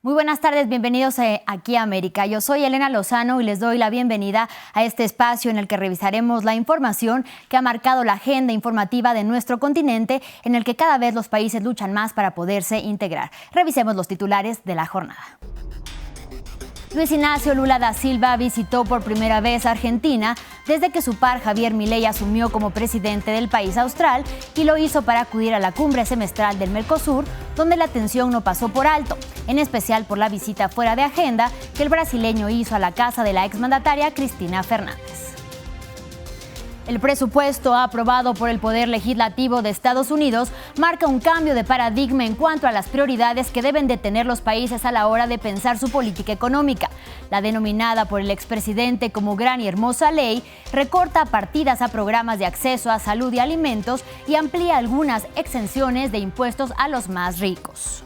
Muy buenas tardes, bienvenidos aquí a América. Yo soy Elena Lozano y les doy la bienvenida a este espacio en el que revisaremos la información que ha marcado la agenda informativa de nuestro continente, en el que cada vez los países luchan más para poderse integrar. Revisemos los titulares de la jornada. Luis Ignacio Lula da Silva visitó por primera vez Argentina desde que su par Javier Milei asumió como presidente del país austral, y lo hizo para acudir a la cumbre semestral del Mercosur, donde la atención no pasó por alto, en especial por la visita fuera de agenda que el brasileño hizo a la casa de la exmandataria Cristina Fernández. El presupuesto aprobado por el Poder Legislativo de Estados Unidos marca un cambio de paradigma en cuanto a las prioridades que deben de tener los países a la hora de pensar su política económica. La denominada por el expresidente como Gran y Hermosa Ley recorta partidas a programas de acceso a salud y alimentos y amplía algunas exenciones de impuestos a los más ricos.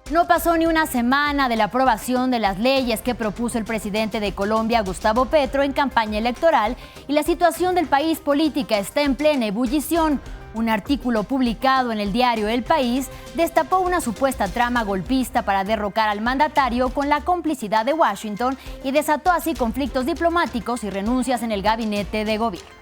No pasó ni una semana de la aprobación de las leyes que propuso el presidente de Colombia, Gustavo Petro, en campaña electoral, y la situación del país política está en plena ebullición. Un artículo publicado en el diario El País destapó una supuesta trama golpista para derrocar al mandatario con la complicidad de Washington y desató así conflictos diplomáticos y renuncias en el gabinete de gobierno.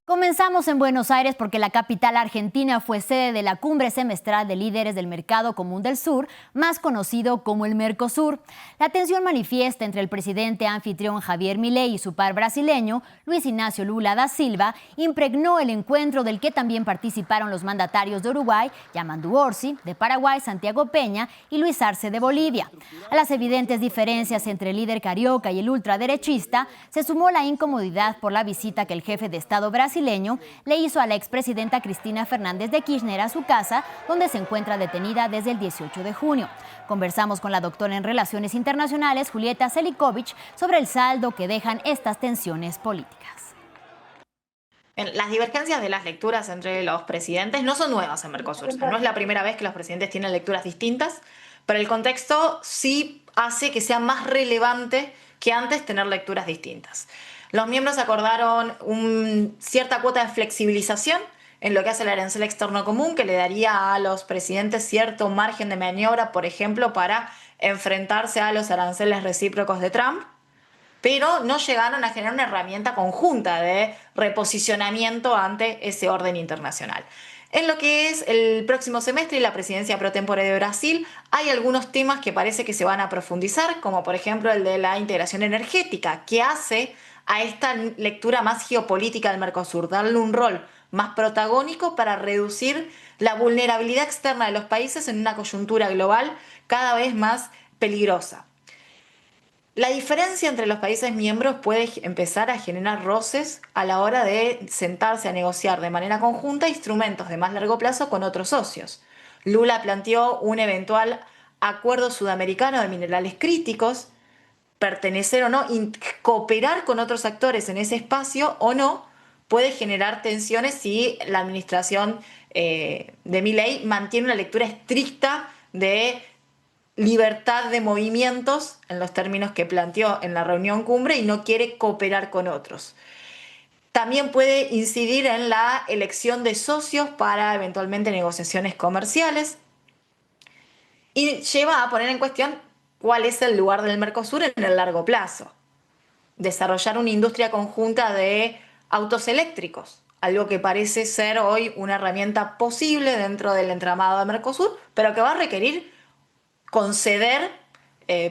Comenzamos en Buenos Aires porque la capital argentina fue sede de la cumbre semestral de líderes del Mercado Común del Sur, más conocido como el Mercosur. La tensión manifiesta entre el presidente anfitrión Javier Milei y su par brasileño, Luis Ignacio Lula da Silva, impregnó el encuentro del que también participaron los mandatarios de Uruguay, Yamandu Orsi, de Paraguay, Santiago Peña, y Luis Arce de Bolivia. A las evidentes diferencias entre el líder carioca y el ultraderechista se sumó la incomodidad por la visita que el jefe de Estado brasileño le hizo a la expresidenta Cristina Fernández de Kirchner a su casa, donde se encuentra detenida desde el 18 de junio. Conversamos con la doctora en Relaciones Internacionales, Julieta Selikovic, sobre el saldo que dejan estas tensiones políticas. Las divergencias de las lecturas entre los presidentes no son nuevas en Mercosur. No es la primera vez que los presidentes tienen lecturas distintas, pero el contexto sí hace que sea más relevante que antes tener lecturas distintas. Los miembros acordaron cierta cuota de flexibilización en lo que hace el arancel externo común, que le daría a los presidentes cierto margen de maniobra, por ejemplo, para enfrentarse a los aranceles recíprocos de Trump, pero no llegaron a generar una herramienta conjunta de reposicionamiento ante ese orden internacional. En lo que es el próximo semestre y la presidencia pro tempore de Brasil, hay algunos temas que parece que se van a profundizar, como por ejemplo el de la integración energética, que hace a esta lectura más geopolítica del Mercosur, darle un rol más protagónico para reducir la vulnerabilidad externa de los países en una coyuntura global cada vez más peligrosa. La diferencia entre los países miembros puede empezar a generar roces a la hora de sentarse a negociar de manera conjunta instrumentos de más largo plazo con otros socios. Lula planteó un eventual acuerdo sudamericano de minerales críticos, pertenecer o no, cooperar con otros actores en ese espacio o no, puede generar tensiones si la administración de Milei mantiene una lectura estricta de libertad de movimientos en los términos que planteó en la reunión cumbre y no quiere cooperar con otros. También puede incidir en la elección de socios para eventualmente negociaciones comerciales y lleva a poner en cuestión cuál es el lugar del Mercosur en el largo plazo. Desarrollar una industria conjunta de autos eléctricos, algo que parece ser hoy una herramienta posible dentro del entramado de Mercosur, pero que va a requerir conceder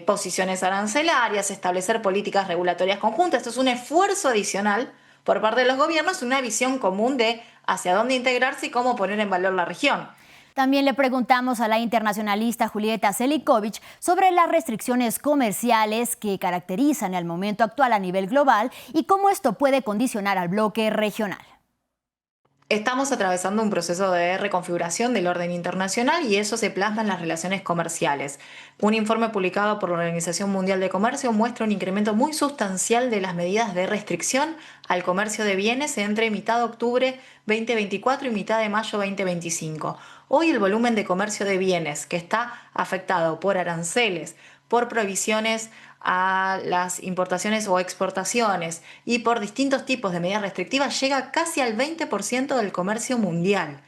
posiciones arancelarias, establecer políticas regulatorias conjuntas. Esto es un esfuerzo adicional por parte de los gobiernos, una visión común de hacia dónde integrarse y cómo poner en valor la región. También le preguntamos a la internacionalista Julieta Selikovic sobre las restricciones comerciales que caracterizan el momento actual a nivel global y cómo esto puede condicionar al bloque regional. Estamos atravesando un proceso de reconfiguración del orden internacional y eso se plasma en las relaciones comerciales. Un informe publicado por la Organización Mundial de Comercio muestra un incremento muy sustancial de las medidas de restricción al comercio de bienes entre mitad de octubre 2024 y mitad de mayo 2025. Hoy el volumen de comercio de bienes que está afectado por aranceles, por prohibiciones a las importaciones o exportaciones y por distintos tipos de medidas restrictivas llega casi al 20% del comercio mundial.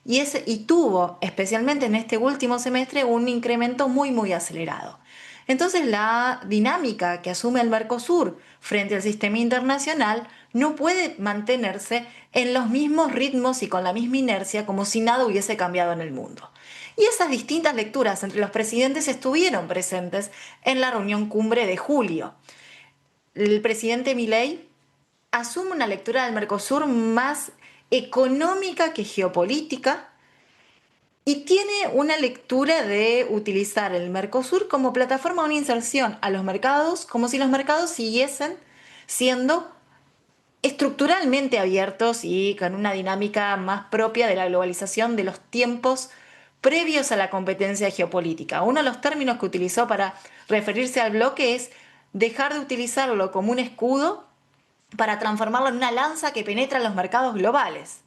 y tuvo, especialmente en este último semestre, un incremento muy acelerado. Entonces la dinámica que asume el Mercosur frente al sistema internacional no puede mantenerse en los mismos ritmos y con la misma inercia como si nada hubiese cambiado en el mundo. Y esas distintas lecturas entre los presidentes estuvieron presentes en la reunión cumbre de julio. El presidente Milei asume una lectura del Mercosur más económica que geopolítica y tiene una lectura de utilizar el Mercosur como plataforma de una inserción a los mercados, como si los mercados siguiesen siendo estructuralmente abiertos y con una dinámica más propia de la globalización de los tiempos previos a la competencia geopolítica. Uno de los términos que utilizó para referirse al bloque es dejar de utilizarlo como un escudo para transformarlo en una lanza que penetra los mercados globales.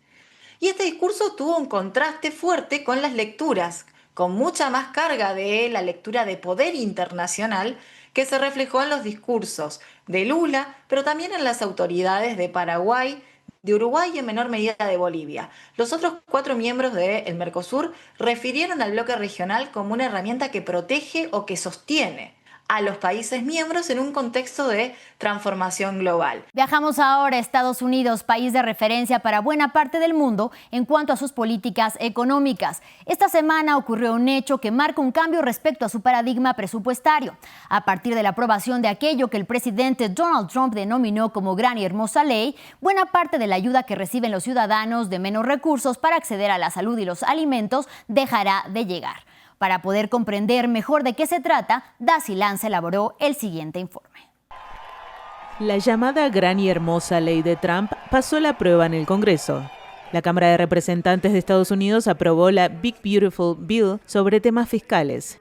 Y este discurso tuvo un contraste fuerte con las lecturas, con mucha más carga de la lectura de poder internacional que se reflejó en los discursos de Lula, pero también en las autoridades de Paraguay, de Uruguay y en menor medida de Bolivia. Los otros 4 miembros del Mercosur refirieron al bloque regional como una herramienta que protege o que sostiene a los países miembros en un contexto de transformación global. Viajamos ahora a Estados Unidos, país de referencia para buena parte del mundo en cuanto a sus políticas económicas. Esta semana ocurrió un hecho que marca un cambio respecto a su paradigma presupuestario. A partir de la aprobación de aquello que el presidente Donald Trump denominó como gran y hermosa ley, buena parte de la ayuda que reciben los ciudadanos de menos recursos para acceder a la salud y los alimentos dejará de llegar. Para poder comprender mejor de qué se trata, Daisy Lance elaboró el siguiente informe. La llamada gran y hermosa ley de Trump pasó la prueba en el Congreso. La Cámara de Representantes de Estados Unidos aprobó la Big Beautiful Bill sobre temas fiscales.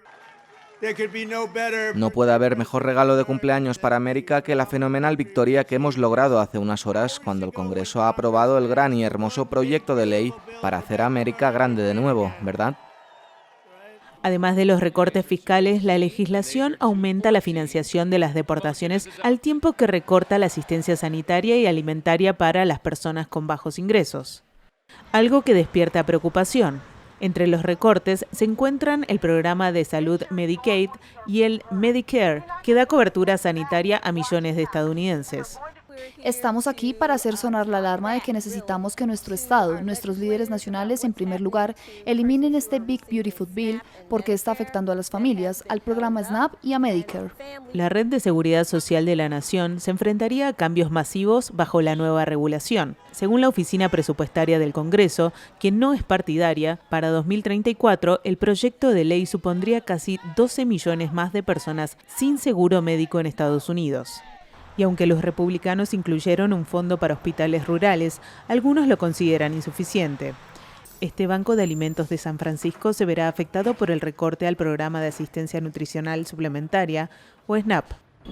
No puede haber mejor regalo de cumpleaños para América que la fenomenal victoria que hemos logrado hace unas horas cuando el Congreso ha aprobado el gran y hermoso proyecto de ley para hacer a América grande de nuevo, ¿verdad? Además de los recortes fiscales, la legislación aumenta la financiación de las deportaciones al tiempo que recorta la asistencia sanitaria y alimentaria para las personas con bajos ingresos. Algo que despierta preocupación. Entre los recortes se encuentran el programa de salud Medicaid y el Medicare, que da cobertura sanitaria a millones de estadounidenses. Estamos aquí para hacer sonar la alarma de que necesitamos que nuestro Estado, nuestros líderes nacionales en primer lugar, eliminen este Big Beautiful Bill porque está afectando a las familias, al programa SNAP y a Medicare. La Red de Seguridad Social de la Nación se enfrentaría a cambios masivos bajo la nueva regulación. Según la Oficina Presupuestaria del Congreso, que no es partidaria, para 2034 el proyecto de ley supondría casi 12 millones más de personas sin seguro médico en Estados Unidos. Y aunque los republicanos incluyeron un fondo para hospitales rurales, algunos lo consideran insuficiente. Este Banco de Alimentos de San Francisco se verá afectado por el recorte al Programa de Asistencia Nutricional Suplementaria, o SNAP.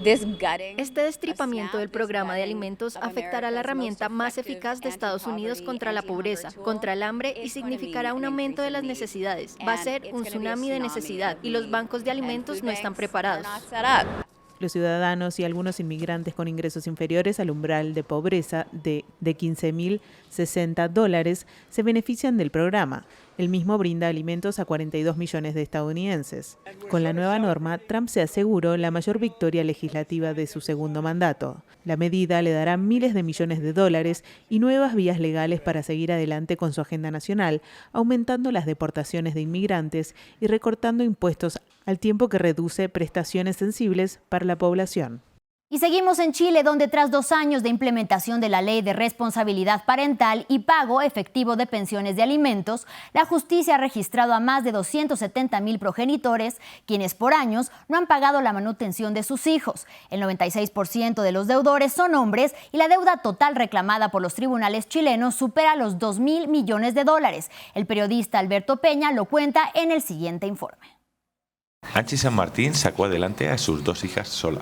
Este destripamiento del programa de alimentos afectará la herramienta más eficaz de Estados Unidos contra la pobreza, contra el hambre y significará un aumento de las necesidades. Va a ser un tsunami de necesidad y los bancos de alimentos no están preparados. Los ciudadanos y algunos inmigrantes con ingresos inferiores al umbral de pobreza de $15.060 se benefician del programa. El mismo brinda alimentos a 42 millones de estadounidenses. Con la nueva norma, Trump se aseguró la mayor victoria legislativa de su segundo mandato. La medida le dará miles de millones de dólares y nuevas vías legales para seguir adelante con su agenda nacional, aumentando las deportaciones de inmigrantes y recortando impuestos al tiempo que reduce prestaciones sensibles para la población. Y seguimos en Chile, donde tras 2 años de implementación de la Ley de Responsabilidad Parental y pago efectivo de pensiones de alimentos, la justicia ha registrado a más de 270,000 progenitores, quienes por años no han pagado la manutención de sus hijos. El 96% de los deudores son hombres y la deuda total reclamada por los tribunales chilenos supera los $2,000 millones. El periodista Alberto Peña lo cuenta en el siguiente informe. Anchi San Martín sacó adelante a sus 2 hijas sola.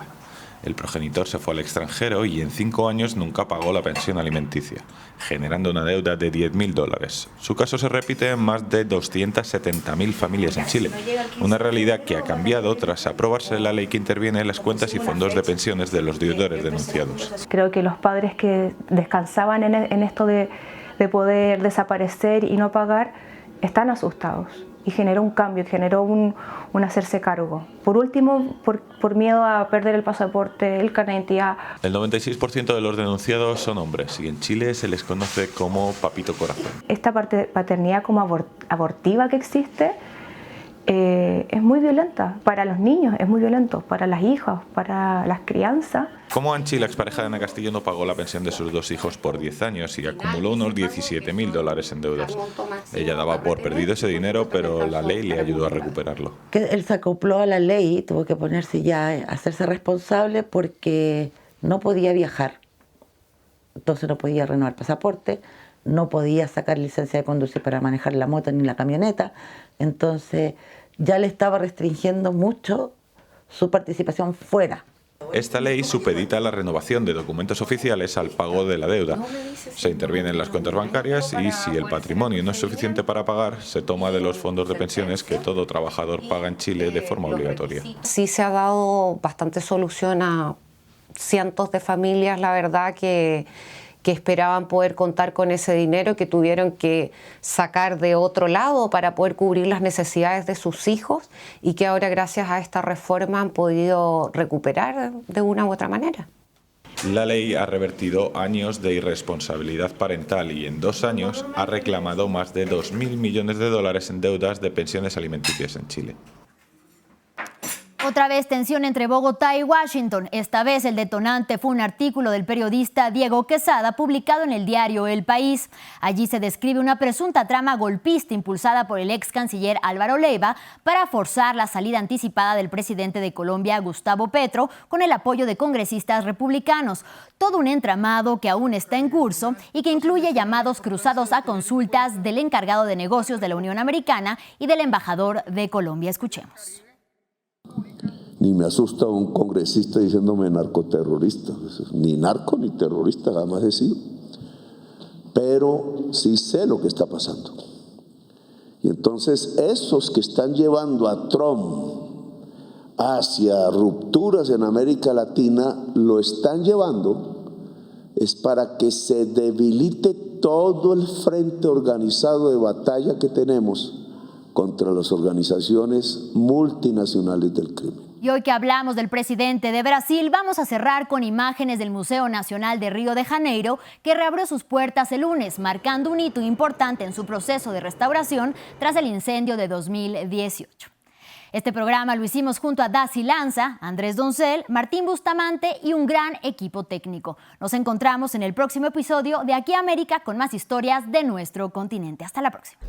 El progenitor se fue al extranjero y en 5 años nunca pagó la pensión alimenticia, generando una deuda de $10,000. Su caso se repite en más de 270,000 familias en Chile, una realidad que ha cambiado tras aprobarse la ley que interviene en las cuentas y fondos de pensiones de los deudores denunciados. Creo que los padres que descansaban en esto de poder desaparecer y no pagar, están asustados y generó un cambio, generó un hacerse cargo. Por último, por miedo a perder el pasaporte, el carnet de identidad. El 96% de los denunciados son hombres y en Chile se les conoce como papito corazón. Esta paternidad como abortiva que existe es muy violenta para los niños, es muy violento para las hijas, para las crianzas. Como Anchi, la expareja de Ana Castillo, no pagó la pensión de sus 2 hijos por 10 años y acumuló unos $17.000 en deudas. Ella daba por perdido ese dinero, pero la ley le ayudó a recuperarlo. Él se acopló a la ley, tuvo que ponerse ya a hacerse responsable porque no podía viajar. Entonces no podía renovar pasaporte, no podía sacar licencia de conducir para manejar la moto ni la camioneta. Entonces ya le estaba restringiendo mucho su participación fuera. Esta ley supedita la renovación de documentos oficiales al pago de la deuda. Se interviene en las cuentas bancarias y si el patrimonio no es suficiente para pagar, se toma de los fondos de pensiones que todo trabajador paga en Chile de forma obligatoria. Sí se ha dado bastante solución a cientos de familias, la verdad, que esperaban poder contar con ese dinero que tuvieron que sacar de otro lado para poder cubrir las necesidades de sus hijos y que ahora gracias a esta reforma han podido recuperar de una u otra manera. La ley ha revertido años de irresponsabilidad parental y en 2 años ha reclamado más de $2.000 millones en deudas de pensiones alimenticias en Chile. Otra vez tensión entre Bogotá y Washington. Esta vez el detonante fue un artículo del periodista Diego Quesada publicado en el diario El País. Allí se describe una presunta trama golpista impulsada por el ex canciller Álvaro Leiva para forzar la salida anticipada del presidente de Colombia, Gustavo Petro, con el apoyo de congresistas republicanos. Todo un entramado que aún está en curso y que incluye llamados cruzados a consultas del encargado de negocios de la Unión Americana y del embajador de Colombia. Escuchemos. Ni me asusta un congresista diciéndome narcoterrorista, ni narco ni terrorista jamás he sido, pero sí sé lo que está pasando. Y entonces esos que están llevando a Trump hacia rupturas en América Latina, lo están llevando es para que se debilite todo el frente organizado de batalla que tenemos contra las organizaciones multinacionales del crimen. Y hoy que hablamos del presidente de Brasil, vamos a cerrar con imágenes del Museo Nacional de Río de Janeiro, que reabrió sus puertas el lunes, marcando un hito importante en su proceso de restauración tras el incendio de 2018. Este programa lo hicimos junto a Daci Lanza, Andrés Doncel, Martín Bustamante y un gran equipo técnico. Nos encontramos en el próximo episodio de Aquí América con más historias de nuestro continente. Hasta la próxima.